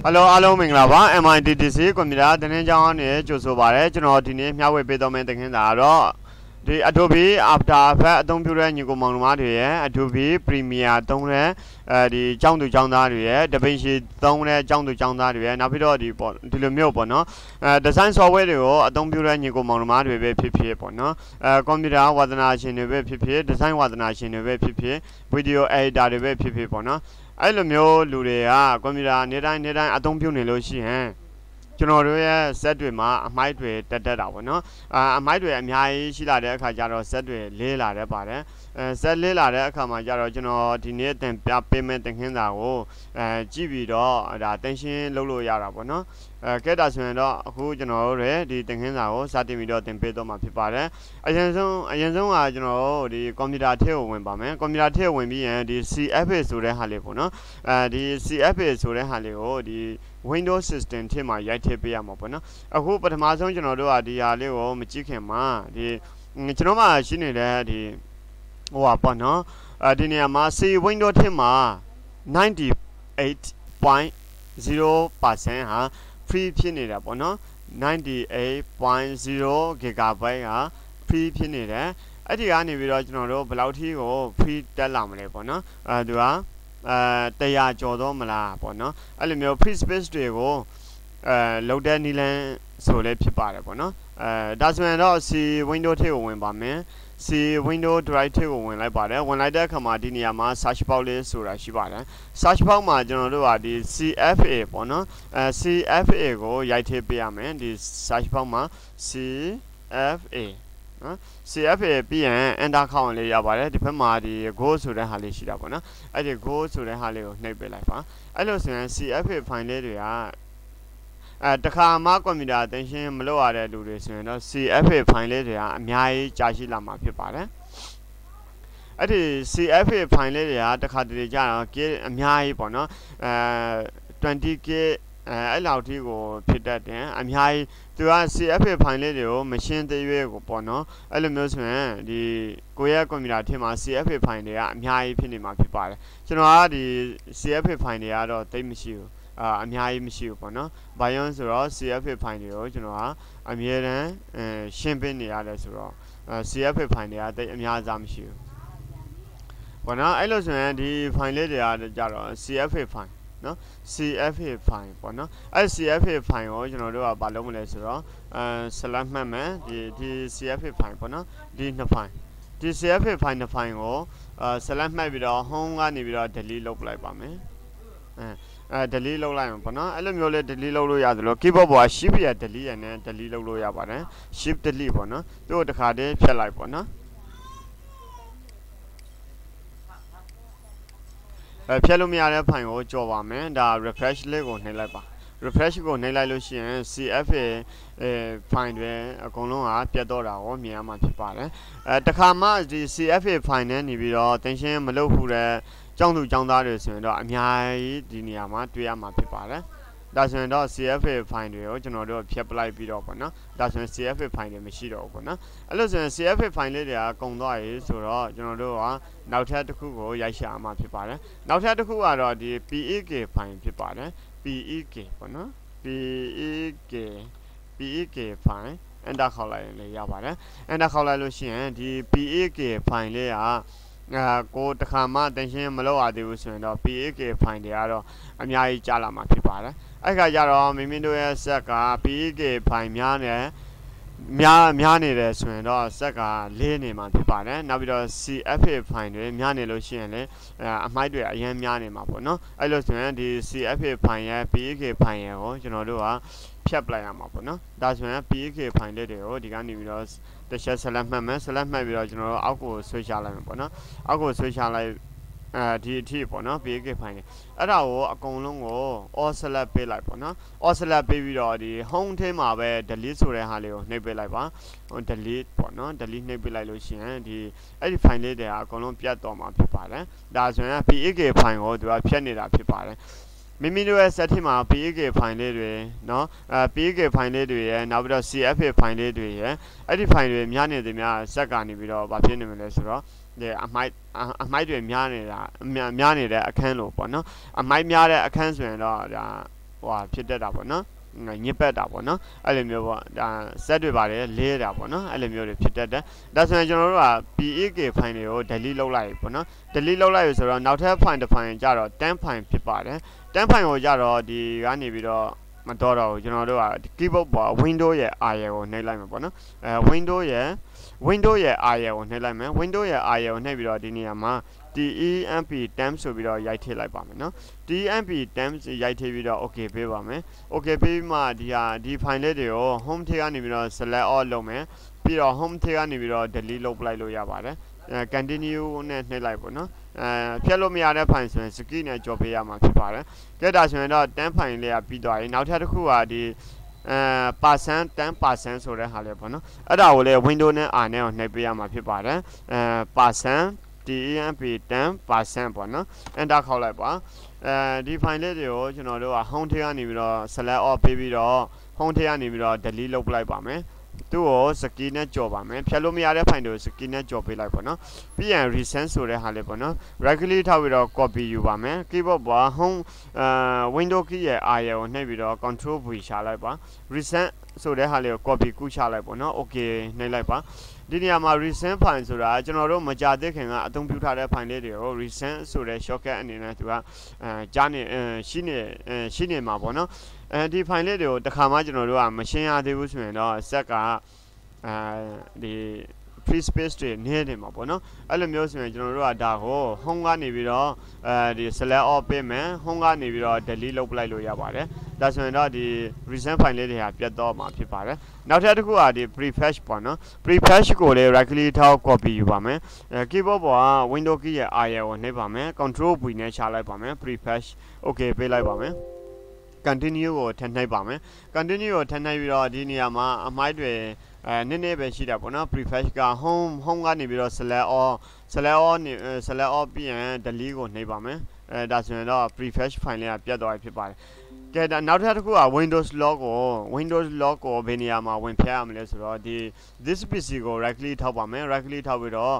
Hello, hello, Minglava, MITDC, Comida, the Ninja, Josobare, General Tini, Yawe Pedoman, the Kindaro. The Adobe after don't be ready, you go Monmati, Adobe, Premier, don't the John to John Daria, the Vinci, don't John to John Daria, Napido, the Milbono, the science of video, don't be ready, you go Monmati, PP, Bono, Comida was an arch in the PP, the sign was an arch in the PP, video A data PP, Bono. I love you, Luria, Comida, Nida, I don't build Lucy, General said to ma, might be that hour, no? I might be a Mai, Shila, Kajaro, said to Lila, the body, said Lila, Kamajaro, General, the net and payment and Hinda, GB, the attention, Lolo Yara, no? Get us who general, the Tenhinda, Satimido, Tempedo, my people. I general, the Comida when Baman, Comida when be and the CFA to the Halipono, the CFA to the Halio, the Windows system, Tima, Yatipia Mopona. I hope at Amazon, the Alio, MCK Ma, the Chinoma, Chini, the Wapano, the Niamasi, Windows Tima, 98.0%, free pinid up, no? 98.0 gigabyte, free pinid. I think I need to Blauti or pre Delamre, no? They are Jodomala, Bono. Alimio pre space go, loaded Nilan, so let people, no? That's when I see window table when by me. See window dry table when I bought it. When I dare come out in Yama, such Pauli, so I shibata. Such Palma general the CFA, Bono, CFA go, Yate Piaman, this such Palma, CFA. CFA BN and I can't lay about it. Depend on the goes to the Hali Shidabona. I did go to the Hali of Neighbor Life. I don't see CFA finally. At the car mark on me the attention, Maloa do this. CFA finally, Miai Jashi Lama Pipare. I did CFA finally, the Cadija, Miai Bono, 20K. I allowed to go pit that there. I'm high to CFA finally, machine the way go Bono, Elemusman, the Goya community, my CFA finally, I'm high pinning my people. So now the CFA finally, I don't take you. I'm high monsieur Bono, Bayons or CFA finally, you know, I'm here, champagne the others raw. CFA finally, I take Yazam shoe. But now I lost the finally the other Jaro, CFA fine. No, CFA fine, no. I CFA fine, you know, do a balloonless, Salam Mamma, the CFA fine, no, the fine. The CFA fine the fine, Salam may be the home and without the Lilo like Bame. The Lilo line, no, I let me let the Lilo Yadro, keep up a ship at the Lee and the Lilo Yabane, ship the Libo, no, do the card, Pelai, no. Pelomia Pine or Jova man, the refresh Lego Nelaba. Refresh go Nela Lucian, CFA, find a Colona, Piadora, or Myanmar Pipare. The Kama, the CFA fine any with attention, Malopura, John to John Darius, and Amia, Diniama, Tuyama Pipare. That's when CFA find the original people like beat up, no? That's when CFA find the machine open. I listen CFA find it, Condoi, so you know, now try to cook Yashama Pipare. Now try to cook out the PEK fine Pipare, PEK, no? PEK fine, and that how I lay Yabare, and that how I Lucian, the PEK fine layer. Go to Kama, attention, Maloa, the Usun, or PEK find the other, and Yai Jalama Pipare. I got Yaro, Mimindo, Saka, PEK Pine Miane, Miane, Swin, or Saka, Lene Mantipane, now with CFA find Miane Lucian, I might be a young Miane Mapono. I lost the CFA Pine, PEK Pine, you know, do a Piaplaya Mapono. That's when PEK Pine, the Ganidos. The Salam maybe original alcohol social line, alcohol social life, DT, no, big pine. At our Gong or Salab Bay like, or Salab baby or the home team where the leads or the Halio, neighbor like one, on the lead, the lead neighbor like Lucian, the I find it there are Columbia Doma people. That's when I big pine or do a pianida people. Mimi do a set him up, big find it, no, big find it, and now the CFA find it, I define the Miani the Mia, Sagani without Bapinum, I might be Miani, I can't look, no, I might Miani a cancer 哇，ဖြစ်တတ်တာပေါ့နော်ညစ်ပတ်တာပေါ့နော်အဲ့လိုမျိုးပေါ့ဒါဆက်တွေပါတယ်လေးတာပေါ့နော်အဲ့လိုမျိုးတွေဖြစ်တတ်တယ်ဒါဆိုရင်ကျွန်တော်တို့က PAK file တွေကို delete လုပ်လိုက်ပေါ့နော် delete လုပ်လိုက်ပြီဆိုတော့နောက်ထပ် file တစ် file ကြတော့ 10 file ဖြစ်ပါတယ်10 file ကိုကြတော့ဒီကနေပြီးတော့မတော်တော့ဘူးကျွန်တော်တို့က keyboard ပေါ် window ရဲ့ area ကိုနှိပ်လိုက်မှာပေါ့နော်window ရဲ့ area ကိုနှိပ်လိုက်မယ် window ရဲ့ area ကိုနှိပ်ပြီးတော့ဒီနေရာမှာ temp temp ဆိုပြီးတော့ရိုက်ထည့်လိုက်ပါမယ်နော် temp temp ရိုက်ထည့်ပြီးတော့ okay ပေးပါမယ် okay ပေးမှဒီ file လေးတွေကို home ထဲကနေပြီးတော့ select all လုပ်မယ်ပြီးတော့ home ထဲကနေပြီးတော့ delete လုပ်ပလိုက်လို့ရပါတယ်continue နဲ့နှိပ်လိုက်ပေါ့နော်ဖြတ်လို့မရတဲ့ file ဆိုရင် ski နဲ့ကြော်ပေးရမှာဖြစ်ပါတယ်ကြည့်ဒါဆိုရင်တော့10 file လေးကပြီးသွားပြီနောက်ထပ်တစ်ခုကဒီpercent 10% ဆိုတဲ့ဟာလေးပေါ့နော်အဲ့ဒါကိုလည်း window နဲ့ r နဲ့ကိုနှိပ်ပေးရမှာဖြစ်ပါတယ်percent temp 10% ပေါ့နော် enter ခေါက်လိုက်ပါဒီ file လေးတွေကိုကျွန်တော်တို့က home ထဲကနေပြီးတော့ select all ပေးပြီးတော့ home ထဲကနေပြီးတော့ delete လုပ်ပလိုက်ပါမယ်သူ့ကို ski နဲ့ကြော်ပါမယ်ဖြတ်လို့မရတဲ့ file တွေကို ski နဲ့ကြော်ပေးလိုက်ပေါ့နော်ပြီးရင် resend ဆိုတဲ့ဟာလေးပေါ့နော် right click ထောက်ပြီးတော့ copy ယူပါမယ် keyboard ပေါ် home window key ရဲ့ area ကိုနှိပ်ပြီးတော့ control v ရှာလိုက်ပါ resend ဆိုတဲ့ဟာလေးကို copy ကူးချလိုက်ပေါ့နော် okay နှိပ်လိုက်ပါဒီနေရာမှာ resend file ဆိုတာကျွန်တော်တို့မကြာသေးခင်ကအသုံးပြုထားတဲ့ file လေးတွေကို resend ဆိုတဲ့ shortcut အနေနဲ့သူကကြားနေရှိနေမှာပေါ့နော်ဒီ file လေးတွေကိုတစ်ခါမှကျွန်တော်တို့ကမရှင်းရသေးဘူးဆိုရင်တော့စက်ကဒီ free space တွေနည်းနေမှာပေါ့နော်အဲ့လိုမျိုးဆိုရင်ကျွန်တော်တို့ကဒါကို home ကနေပြီးတော့ဒီ select all ပေးမယ် home ကနေပြီးတော့ delete လုပ်ပလိုက်လို့ရပါတယ်ဒါဆိုရင်တော့ဒီ recent file လေးတွေဟာပြတ်တော့မှာဖြစ်ပါတယ်နောက်ထပ်တစ်ခုကဒီ prefetch ပေါ့နော် prefetch ကိုလည်း right click ထောက် copy ယူပါမယ်keyboard ပေါ်က window key ရဲ့ area ကိုနှိပ်ပါမယ် control v နဲ့ချလိုက်ပါမယ် prefetch okay ပေးလိုက်ပါမယ်continue ကိုထပ်နှိပ်ပါမယ် continue ကိုထပ်နှိပ်ပြီးတော့ဒီနေရာမှာအမိုက်တွေနည်းနည်းပဲရှိတာပေါ့နော် prefetch က home ကနေပြီးတော့ select all ပြီးရင် delete ကိုနှိပ်ပါမယ်ဒါဆိုရင်တော့ prefetch file လေးကပြတ်သွားပြီဖြစ်ပါတယ်ကဲဒါနောက်ထပ်တစ်ခုက Windows log ကိုဘယ်နေရာမှာဝင်ဖျက်ရမလဲဆိုတော့ဒီ this PC ကို right click ထောက်ပါမယ် right click ထောက်ပြီးတော့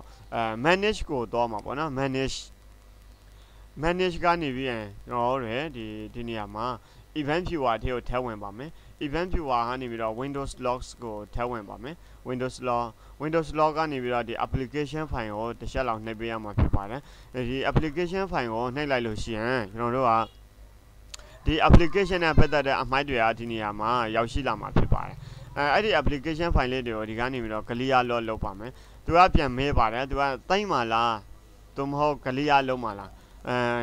manage ကိုသွားမှာပေါ့နော် manage ကနေပြီးရင်ကျွန်တော်တို့ဒီနေရာမှာ event viewer ထဲကိုထည့်ဝင်ပါမယ် event viewer ကနေပြီးတော့ Windows logs ကိုထည့်ဝင်ပါမယ် Windows log ကနေပြီးတော့ဒီ application file ကိုတစ်ချက်လောက်နှိပ်ပေးရမှာဖြစ်ပါတယ်ဒီ application file ကိုနှိပ်လိုက်လို့ရှိရင်ကျွန်တော်တို့ကဒီ application နဲ့ပတ်သက်တဲ့အမိုက်တွေကဒီနေရာမှာရောက်ရှိလာမှာဖြစ်ပါတယ်အဲ့ဒီ application file လေးတွေကိုဒီကနေပြီးတော့ clear လုပ်ပါမယ်သူကပြန်မေးပါတယ်သူကတိုင်းမှာလားသို့မဟုတ် clear လုပ်မှာလား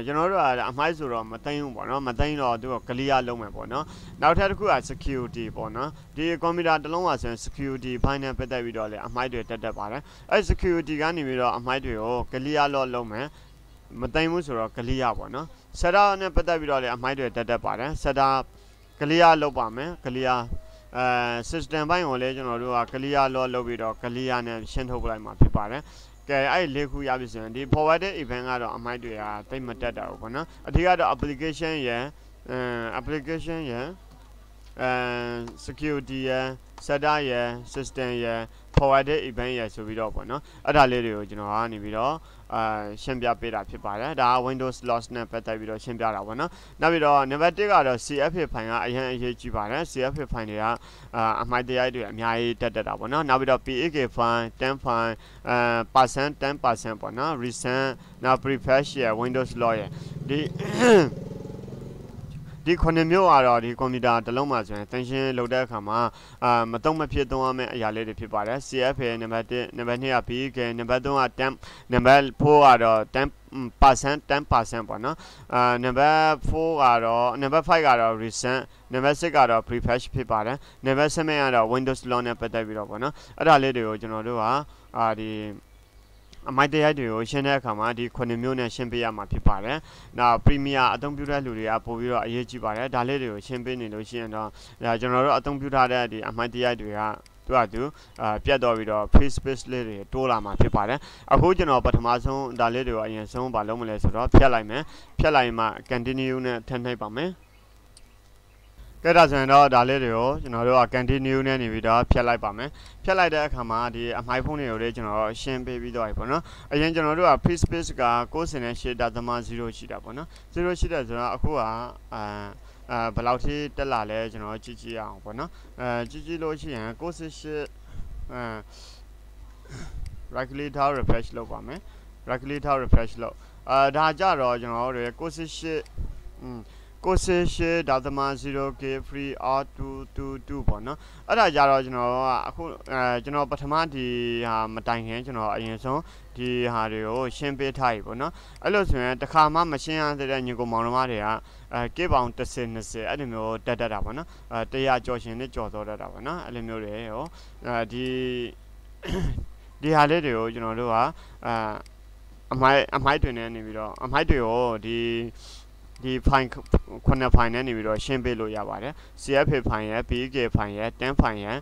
ကျွန်တော်တို့ကအမိုက်ဆိုတော့မသိမ်းဘူးပေါ့နော်မသိမ်းတော့သူက clear လုပ်မယ်ပေါ့နော်နောက်ထပ်တစ်ခုက security ပေါ့နော်ဒီ computer တစ်လုံးမှာဆိုရင် security file နဲ့ပတ်သက်ပြီးတော့လေအမိုက်တွေတက်ပါတယ်အဲ့ security ကနေပြီးတော့အမိုက်တွေကို clear လုပ်မယ်မသိမ်းဘူးဆိုတော့ clear ပေါ့နော် setup နဲ့ပတ်သက်ပြီးတော့လေအမိုက်တွေတက်ပါတယ် setup clear လုပ်ပါမယ် clear system ဘိုင်းကိုလည်းကျွန်တော်တို့က clear လုပ်ပြီးတော့ clear နဲ့ရှင်းထုတ်ပလိုက်မှာဖြစ်ပါတယ်ကဲအဲ့လေးခုရပြီဆိုရင်ဒီ forwarded event ကတော့အမိုက်တွေကတိတ်မတက်တာဘူးပေါ့နော်အထူးကတော့ application ရယ်security ရယ် setup ရယ် system ရယ် forwarded event ရယ်ဆိုပြီးတော့ပေါ့နော်အဲ့ဒါလေးတွေကိုကျွန်တော်ကနေပြီးတော့ရှင်းပြပေးတာဖြစ်ပါတယ်ဒါက Windows loss နဲ့ပတ်သက်ပြီးတော့ရှင်းပြတာပေါ့နော်နောက်ပြီးတော့ number 1ကတော့ CFA file ကအရင်အရေးကြီးပါတယ် CFA file တွေကအမိုက်တရားတွေအများကြီးတက်တာပေါ့နော်နောက်ပြီးတော့ PAK file 10 file percent 10% ပေါ့နော် recent နောက် prefetch ရယ် Windows loss ရယ်ဒီခုနှစ်မျိုးကတော့ဒီကွန်ပျူတာတစ်လုံးမှာဆိုရင်သင်ရှင်းလုပ်တဲ့အခါမှာမတုံ့မဖြစ်သုံးရမယ့်အရာလေးတွေဖြစ်ပါတယ် CFA နံပါတ်1နံပါတ်2က PK နံပါတ်3က10နံပါတ်4ကတော့10% 10% ပေါ့နော်နံပါတ်4ကတော့နံပါတ်5ကတော့ recent နံပါတ်6ကတော့ prefetch ဖြစ်ပါတယ်နံပါတ်7ကတော့ Windows lock နဲ့ပတ်သက်ပြီးတော့ပေါ့နော်အဲ့ဒါလေးတွေကိုကျွန်တော်တို့ကဒီအမိုက်တရားတွေကိုရှင်းတဲ့အခါမှာဒီ9မျိုးနဲ့ရှင်းပေးရမှာဖြစ်ပါတယ်။နောက် Premier အသုံးပြုတဲ့လူတွေကပို့ပြီးတော့အရေးကြီးပါတယ်။ဒါလေးတွေကိုရှင်းပေးနေလို့ရှိရင်တော့ကျွန်တော်တို့အသုံးပြုထားတဲ့ဒီအမိုက်တရားတွေကသူပြတ်တော့ပြီးတော့ free space လေးတွေတိုးလာမှာဖြစ်ပါတယ်။အခုကျွန်တော်ပထမဆုံးဒါလေးတွေကိုအရင်ဆုံးမလုပ်မလဲဆိုတော့ဖြတ်လိုက်မယ်။ဖြတ်လိုက်မှ continue နဲ့ထပ်နှိပ်ပါမယ်။ကဲဒါဆိုရင်တော့ဒါလေးတွေကိုကျွန်တော်တို့က continue နဲ့နေပြီးတော့ဖြတ်လိုက်ပါမယ်ဖြတ်လိုက်တဲ့အခါမှာဒီအမိုက်ဖုန်းတွေကိုလည်းကျွန်တော်ရှင်းပေးပြီးတော့ပြီပေါ့နော်အရင်ကျွန်တော်တို့က free space က 98.0 ရှိတာပေါ့နော်0ရှိတယ်ဆိုတော့အခုက ဘယ်လောက်ထိတက်လာလဲကျွန်တော်ကြည့်ကြည့်အောင်ပေါ့နော်ကြည့်ကြည့်လို့ရှိရင်68 right click ထား refresh လုပ်ပါမယ် right click ထား refresh လုပ်ဒါကြတော့ကျွန်တော်တို့68.0k free r222 ပေါ့နော်အဲ့ဒါကြတော့ကျွန်တော်အခုကျွန်တော်ပထမဒီဟာမတိုင်ခင်ကျွန်တော်အရင်ဆုံးဒီဟာတွေကိုရှင်းပေးထားပြီပေါ့နော်အဲ့လိုဆိုရင်တစ်ခါမှမရှင်းရသေးတဲ့ညီကိုမောင်နှမတွေကကေပေါင်10-20အဲ့လိုမျိုးတက်တာပေါ့နော်100ကျော်ရှင်နဲ့ကျော်တော့တတ်တာပေါ့နော်အဲ့လိုမျိုးတွေဟောဒီဟာလေးတွေကိုကျွန်တော်တို့ကအမိုက်တွေနဲ့နေပြီးတော့အမိုက်တွေကိုဒီ file 9 file နဲ့နေပြီးတော့ရှင်းပေးလို့ရပါတယ် CFA file ရယ် PK file ရယ်10 file ရယ်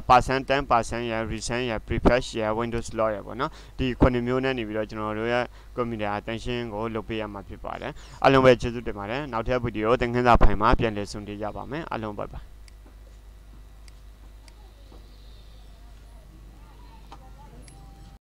10% ရယ် recent ရယ် prefetch ရယ် Windows log ရယ်ပေါ့နော်ဒီ9မျိုးနဲ့နေပြီးတော့ကျွန်တော်တို့ရဲ့ computer attention ကိုလုပ်ပေးရမှာဖြစ်ပါတယ်အားလုံးပဲကျေးဇူးတင်ပါတယ်နောက်ထပ်ဗီဒီယိုသင်ခန်းစာဖိုင်မှာပြန်လည်ဆုံတွေ့ကြပါမယ်အားလုံး bye bye